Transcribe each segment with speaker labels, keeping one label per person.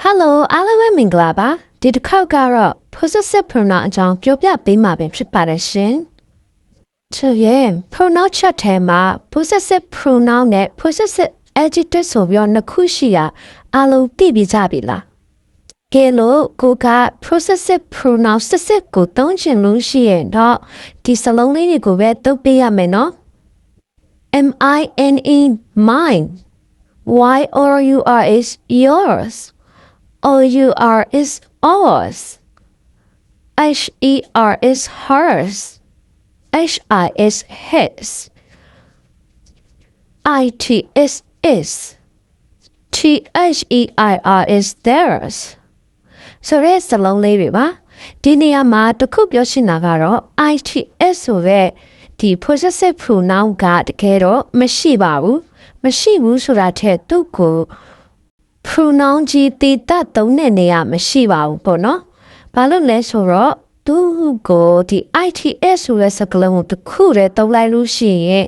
Speaker 1: Hello အားလုံးပဲမင်္ဂလာပါဒီတစ်ခေါက်ကတော့ possessive pronoun အကြောင်းပြောပြပေးမှာဖြစ်ပါတယ်ရှင်ဆိုရင် pronoun ချက်ထဲမှာ possessive pronoun နဲ့ possessive adjective ဆိုပြီးနှစ်ခုရှိတာအားလုံးသိပြီးကြပြီလားကဲလို့ကိုက possessive pronoun စစ်ကိုသုံးချင်လို့ရှိရင်တော့ဒီစလုံးလေးတွေကိုပဲသုံးပေးရမယ်နော် M-I-N-E mine Y-O-U-R is yours O-U-R is ours H-E-R is hers H-I is his I-T is T-H-E-I-R is theirs ဆိုရဲစလုံးလေးတွေပါဒီနေရာမှာတစ်ခုပြောရှင်းတာကတော့ ITS ဆိုတဲ့ဒီ possessive pronoun ကတကယ်တော့မရှိပါဘူးဆိုတာထက်သူ့ကို pronoun ကြီးတည်တတ်သုံးတဲ့နေရာမရှိပါဘူးပေါ့နော်ဘာလို့လဲဆိုတော့သူ့ကိုဒီ ITS ဆိုတဲ့စကားလုံးကိုတစ်ခုတည်းသုံးလိုက်လို့ရှိရင်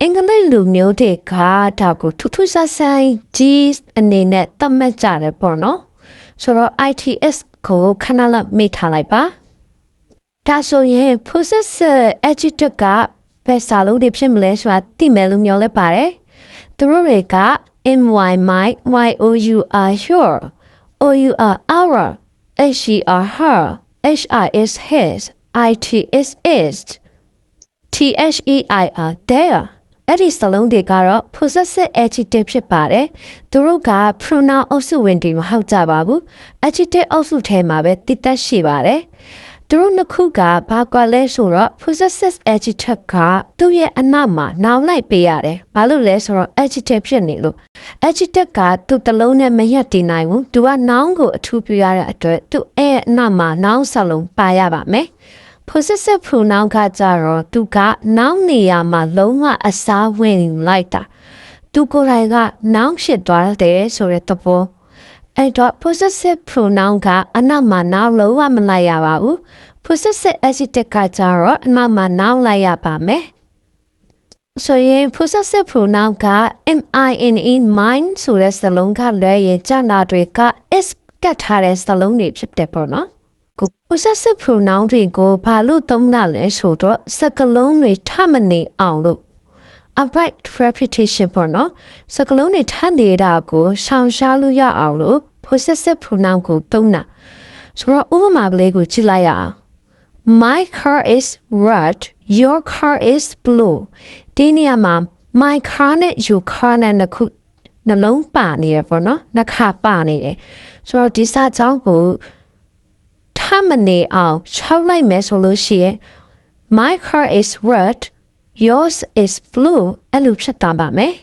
Speaker 1: အင်္ဂလိပ်လူမျိုးတွေကဒါကိုထူးထူးဆန်းဆန်းကြီးအနေနဲ့သတ်မှတ်ကြတယ်ပေါ့နော်ဆိုတော့ ITS ကိုခဏလောက်မေ့ထားလိုက်ပါဒါဆိုရင် possessive adjective ကဘယ်စာလုံးတွေဖြစ်မလဲဆိုတာသိမယ်လို့မျှော်လင့်ပါတယ်သူတို့တွေက M-Y my Y-O-U-R your O-U-R our H-E-R her H-I is his I-T is T-H-E-I-R their အဲ့ဒီစလုံးတွေကတော့ possessive adjective ဖြစ်ပါတယ်သူတို့က pronoun အုပ်စုဝင်တွေမဟုတ်ကြပါဘူး adjective အုပ်စုထဲမှာပဲတည်တတ်ရှိပါတယ်သူတို့နှစ်ခုကဘာကွာလဲဆိုတော့ possessive adjective ကသူ့ရဲ့အနောက်မှာနောင်လိုက်ပေးရတယ်ဘာလို့လဲဆိုတော့ adjective ဖြစ်နေလို့ adjective ကသူ့တလုံးနဲ့မရပ်တည်နိုင်ဘူးသူက noun ကိုအထူးပြုရတဲ့အတွက်သူ့ရဲ့အနောက်မှာ noun စလုံးပါရပါမယ်possessive pronoun ကကြတော့သူက noun နေရာမှာလုံးဝအစားဝင်လိုက်တာသူကိုယ်တိုင်က noun ဖြစ်သွားတယ်ဆိုတဲ့သဘောအဲ့တော့ possessive pronoun ကအနောက်မှာ noun လုံးဝမလိုက်ရပါဘူး possessive adjective ကကြတော့အနောက်မှာ noun လိုက်ရပါမယ်ဆိုရင် possessive pronoun က M-I-N-E mine ဆိုတဲ့စလုံးကလည်းရဲ့ကျန်တာတွေက is ကတ်ထားတဲ့စလုံးတွေဖြစ်တယ်ပေါ့နော်possessive pronoun တွေကိုဘာလို့သုံးတာလဲဆိုတော့စကားလုံးတွေထမနေအောင်လို့ upright repetition ပေါ့နော်စကားလုံးတွေထနေတာကိုရှောင်ရှားလို့ရအောင်လို့ possessive pronoun ကိုသုံးတာဆိုတော့ဥပမာလေးကိုကြည့်လိုက်ရအောင် My car is red your car is blue ဒီနေရာမှာ my car နဲ့ your car နဲ့နှလုံးပါနေရပေါ့နော်နှစ်ခါပါနေတယ်ဆိုတော့ဒီစာကြောင်းကိုထမနေအောင်ခြောက်လိုက်မယ်ဆိုလို့ရှိရင် my car is red yours is blue အဲ့လိုဖြစ်သွားပါမယ်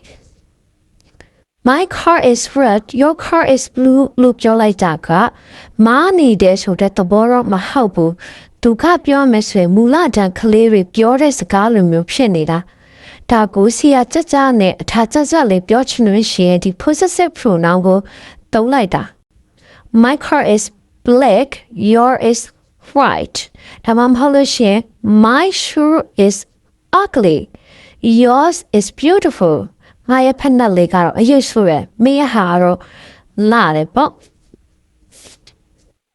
Speaker 1: my car is red your car is blue လို့ပြောလိုက်တာကမားနေတဲ့ဆိုတဲ့သဘောတော့မဟုတ်ဘူးသူကပြောမယ်ဆိုရင်မူလတန်းကလေးတွေပြောတဲ့စကားလိုမျိုးဖြစ်နေတာဒါကိုစီယာကြကြနဲ့အထာကြကြလေးပြောချင်လို့ရှိရင်ဒီ possessive pronoun ကိုသုံးလိုက်တာ my car is black your is white ဒါမှမဟုတ်လို့ရှိရင် my shoe is ugly yours is beautiful ငါရဲ့ဖက်နှက်လေးကတော့အရွတ်ဆိုရယ်မင်းရဲ့ဟာကတော့လာတယ်ပေါ့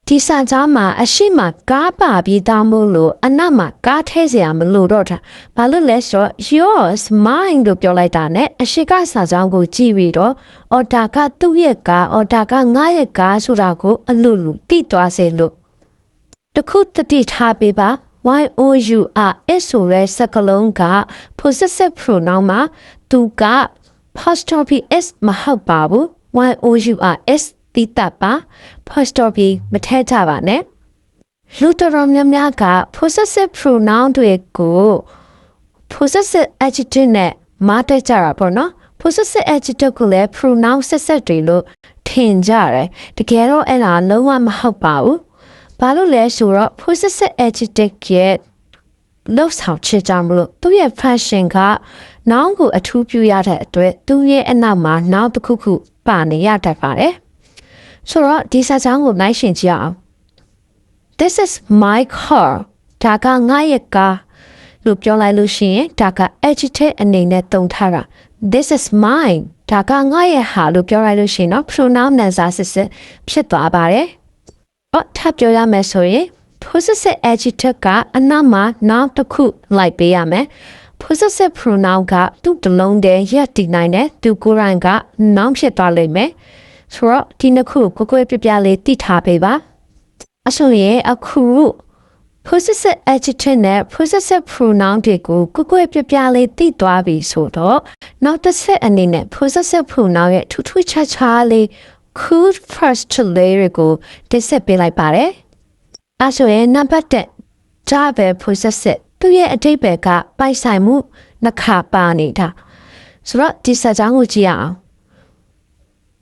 Speaker 1: ဒီစာကြားမှာအရှိမကားပါပြီးတောင်းမို့လို့အနောက်မှာကားထဲစရာမလိုတော့တာဘာလို့လဲဆိုတော့ yours mine လို့ပြောလိုက်တာနဲ့အရှိကစာကြောင်းကိုကြည့်ပြီးတော့အော်ဒါကသူ့ရဲ့ကားအော်ဒါကငါရဲ့ကားဆိုတာကိုအလိုလိုသိသွားစေလို့တခုတတိထားပေးပါY-O-U-R is ဆိုတဲ့စကားလုံးက possessive pronoun မှာသူက apostrophe s မဟုတ်ပါဘူး Y-O-U-R is တိတပါ apostrophe မထည့်ကြပါနဲ့လူတော်များများက possessive pronoun တွေကို possessive adjective နဲ့မတည့်ကြတာပေါ့နော် possessive adjective ကိုလည်း pronoun ဆက်တွေလို့ထင်ကြတယ်တကယ်တော့အဲ့ဒါလုံးဝမဟုတ်ပါဘူးဘာလို့လဲဆိုတော့ possessive adjective ရဲ့လောက်ဆောင်ချစ်ကြမလို့သူ့ရဲ့ function က noun ကိုအထူးပြုရတဲ့အတွက်သူ့ရဲ့အနောက်မှာ noun တစ်ခုခုပါနေရတတ်ပါတယ်ဆိုတော့ဒီစာကြောင်းကိုနိုင်ရှင်ကြည့်အောင် This is my car ဒါကငါရဲ့ကားလို့ပြောလိုက်လို့ရှိရင်ဒါက adjective အနေနဲ့သုံးထားတာ This is mine ဒါကငါရဲ့ဟာလို့ပြောလိုက်လို့ရှိရင်တော့ pronoun နာစာစစ်စစ်ဖြစ်သွားပါတယ်ထပ်ပြောရမယ်ဆိုရင် possessive adjective ကအနောက်မှာ noun တစ်ခုလိုက်ပေးရမယ် possessive pronoun ကသူ့တလုံးတည်းရပ်တည်နိုင်တဲ့သူကိုယ်တိုင်က noun ဖြစ်သွားလိမ့်မယ်ဆိုတော့ဒီနှစ်ခုကိုပြပြလေးသိထားပေးပါအဆိုရင်အခု possessive adjective နဲ့ possessive pronoun တွေကိုပြပြလေးသိသွားပြီဆိုတော့နောက်တစ်ဆက်အနေနဲ့ possessive pronoun ရဲ့ထူးထူးခြားခြားလေး could first လေးတွေကိုတင်ဆက်ပေးလိုက်ပါတယ်အဲဆိုရင်နံပါတ်1ဒါပဲ possessive သူ့ရဲ့အဓိပ္ပာယ်ကပိုင်ဆိုင်မှုနှစ်ခါပါနေတာဆိုတော့ဒီစာကြောင်းကိုကြည့်ရအောင်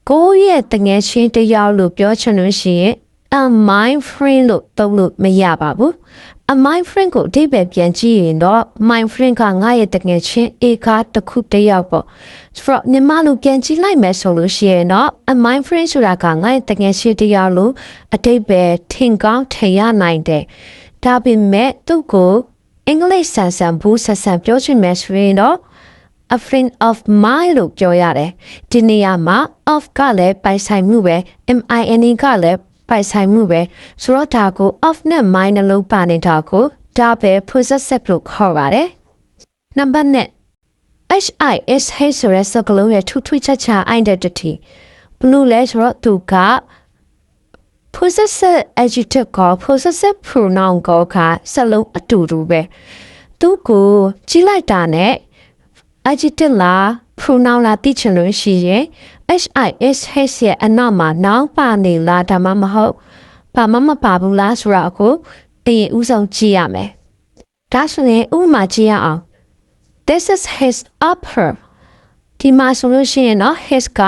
Speaker 1: ကိုယ့်ရဲ့တငယ်ချင်းတယောက်လို့ပြောချင်လို့ရှိရင် a my friend လို့သုံးလို့မရပါဘူး a my friend ကိုအဓိပ္ပာယ်ပြန်ကြည့်ရင်တော့ my friend ကငါရဲ့တငယ်ချင်း A ကတစ်ခုတယောက်ပေါ့ဆိုတော့မြန်မာလိုပြန်ကြည့်လိုက်မယ်ဆိုလို့ရှိရင်တော့ a my friend ဆိုတာကငါရဲ့တငယ်ချင်းတယောက်လို့အဓိပ္ပာယ်ထင်ကောင်းထင်ရနိုင်တယ်ဒါပေမဲ့သူ့ကိုအင်္ဂလိပ်ဆန်ဆန်ဘူးဆန်ဆန်ပြောချင်မယ်ဆိုရင်တော့ a friend of mine လို့ပြောရတယ်ဒီနေရာမှာ of ကလည်းပိုင်ဆိုင်မှုပဲ mine ကလည်းပိုင်ဆိုင်မှုပဲဆိုတော့ဒါကို of နဲ့ mine နှလုံးပါနေတာကိုဒါပဲ possessive လို့ခေါ်ပါတယ်နံပါတ်2 his ဆိုတဲ့စကားလုံးရဲ့ထူးထူးခြားခြား identity ဘလို့လဲဆိုတော့သူက possessive adjective က possessive pronoun ကစလုံးအတူတူပဲသူကိုကြည့်လိုက်တာနဲ့ adjective လား pronoun လားသိချင်လို့ရှိရင် his ရဲ့အနောက်မှာ noun ပါနေလားဒါမှမဟုတ်ဘာမှမပါဘူးလားဆိုတာကိုအရင်ဦးဆုံးကြည့်ရမယ်ဒါဆိုရင်ဥပမာကြည့်ရအောင် this is his upper ဒီမှာဆိုလို့ရှိရင်တော့ his က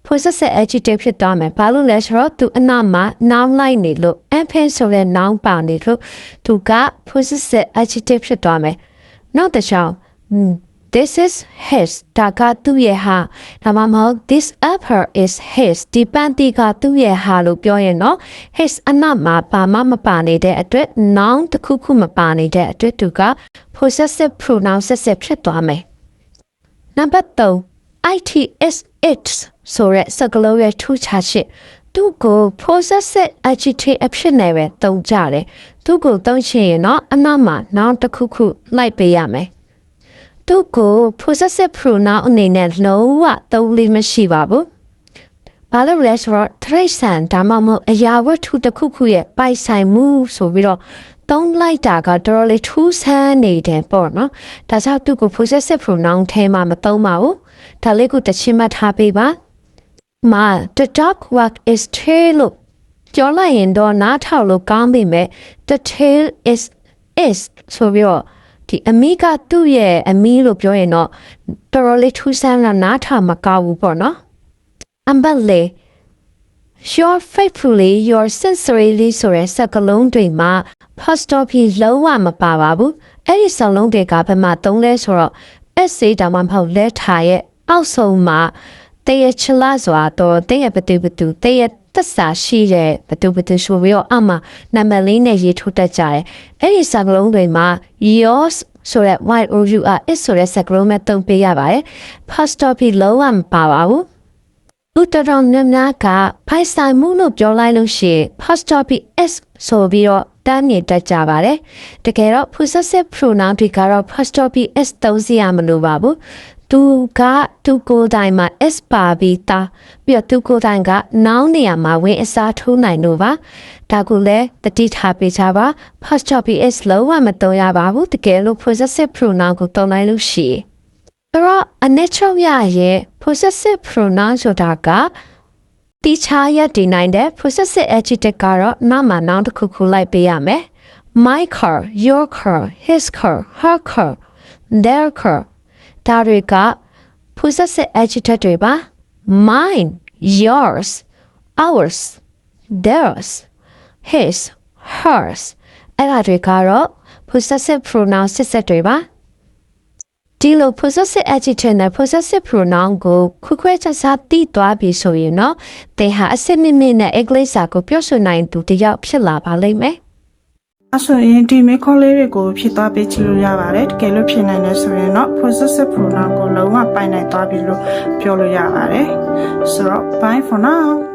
Speaker 1: possessive adjective ဖြစ်သွားမယ်ဘာလို့လဲဆိုတော့သူအနောက်မှာ noun လိုက်နေလို့ upper ဆိုတဲ့ noun ပါနေလို့သူက possessive adjective ဖြစ်သွားမယ်နောက်တစ်ချောင်းThis is his ဒါကသူ့ရဲ့ဟာဒါမှမဟုတ် this upper is his ဒီပန်းတီကသူ့ရဲ့ဟာလို့ပြောရင်တော့ his အနောက်မှာဘာမှမပါနေတဲ့အတွက် noun တစ်ခုခုမပါနေတဲ့အတွက်သူက possessive pronoun ဆက်ဖြစ်သွားမယ်နံပါတ်3 it is it ဆိုတဲ့စကားလုံးရဲ့ထူးခြားချက်သူကို possessive adjective အဖြစ်နဲ့ပဲသုံးကြတယ်သူကိုသုံးချင်ရင်တော့အနောက်မှာ noun တစ်ခုခုလိုက်ပေးရမယ်သူကို possessive pronoun အနေနဲ့လုံးဝသုံးလို့မရှိပါဘူး။ဘာလို့လဲဆိုတော့ trace ဒါမှမဟုတ်အရာဝတ္ထုတစ်ခုခုရဲ့ပိုင်ဆိုင်မှုဆိုပြီးတော့သုံးလိုက်တာကတော်တော်လေးထူးဆန်းနေတယ်ပေါ့နော်။ဒါကြောင့်သူကို possessive pronoun ထဲမှာမသုံးပါဘူး။ဒါလေးကိုတစ်ချက်မှတ်ထားပေးပါ။ Ma the dog walk is tail လို့ပြောလိုက်ရင်တော့နားထောင်လို့ကောင်းပြီမဲ့ the tail is ဆိုပြီးတော့ဒီအမီကသူ့ရဲ့အမီလို့ပြောရင်တော့တော်တော်လေးထူးဆန်းလာနားထောင်မကောက်ဘူးပေါ့နော်အမ်ဘလေ your faithfully your sincerely ဆိုတဲ့စကားလုံးတွေမှာ apostrophe လုံးဝမပါပါဘူးအဲ့ဒီစကားလုံးတွေကဘယ်မှာသုံးလဲဆိုတော့ essay ဒါမှမဟုတ် letter ရဲ့အောက်ဆုံးမှာတည့်ရချလာစွာတော့တည့်ရဘတူတည့်ရသက်စာရှိတဲ့ဘတူဆိုပြီးတော့အမှနံပါတ်လေးနဲ့ရေးထိုးတတ်ကြတယ်အဲ့ဒီစကားလုံးတွေမှာ yours ဆိုတဲ့ is ဆိုတဲ့စကားလုံးနဲ့သုံးပေးရပါတယ် apostrophe လုံးဝမပါပါဘူးဥတတော်များများကဖိုင်ဆိုင်မှုလို့ပြောလိုက်လို့ရှိရင် apostrophe s ဆိုပြီးတော့တမ်းမြင်တတ်ကြပါတယ်တကယ်တော့ possessive pronoun တွေကတော့ apostrophe s သုံးစီရမလို့ပါဘူးသူကသူကိုယ်တိုင်မှာ s ပါပြီးသားပြီးတော့သူကိုယ်တိုင်က noun နေရာမှာဝင်အစားထိုးနိုင်လို့ပါဒါကိုလည်းတတိထားပေးကြပါ apostrophe s လုံးဝမသုံးရပါဘူးတကယ်လို့ possessive pronoun ကိုသုံးလိုက်လို့ရှိရင်တော့အနည်းချုပ်ရရဲ့ possessive pronoun ဆိုတာကတိချာရတည်နိုင်တဲ့ possessive adjective ကတော့နာမ noun တစ်ခုခုလိုက်ပေးရမယ် my car your car his car her car their car ဒါတွေက possessive adjective တွေပါ mine yours ours theirs his hers အဲ့ဒါတွေကတော့ possessive pronoun ဆက်တွေပါဒီလို possessive adjective နဲ့ possessive pronoun ကိုခွဲခြားစားသိသွားပြီဆိုရင်တော့သင်ဟာအစစ်မြင့်မြင့်နဲ့အင်္ဂလိပ်စာကိုပြောဆိုနိုင်သူတစ်ယောက်ဖြစ်လာပါလိမ့်မယ်
Speaker 2: အဆိုရင်ဒီမေခေါ်လေးတွေကိုဖြစ်သွားပေးချလို့ရပါတယ်တကယ်လို့ဖြစ်နိုင်တယ်ဆိုရင်တော့ possessive pronoun ကိုလုံးဝပိုင်နိုင်သွားပြီလို့ပြောလို့ရပါတယ်ဆိုတော့ bye for now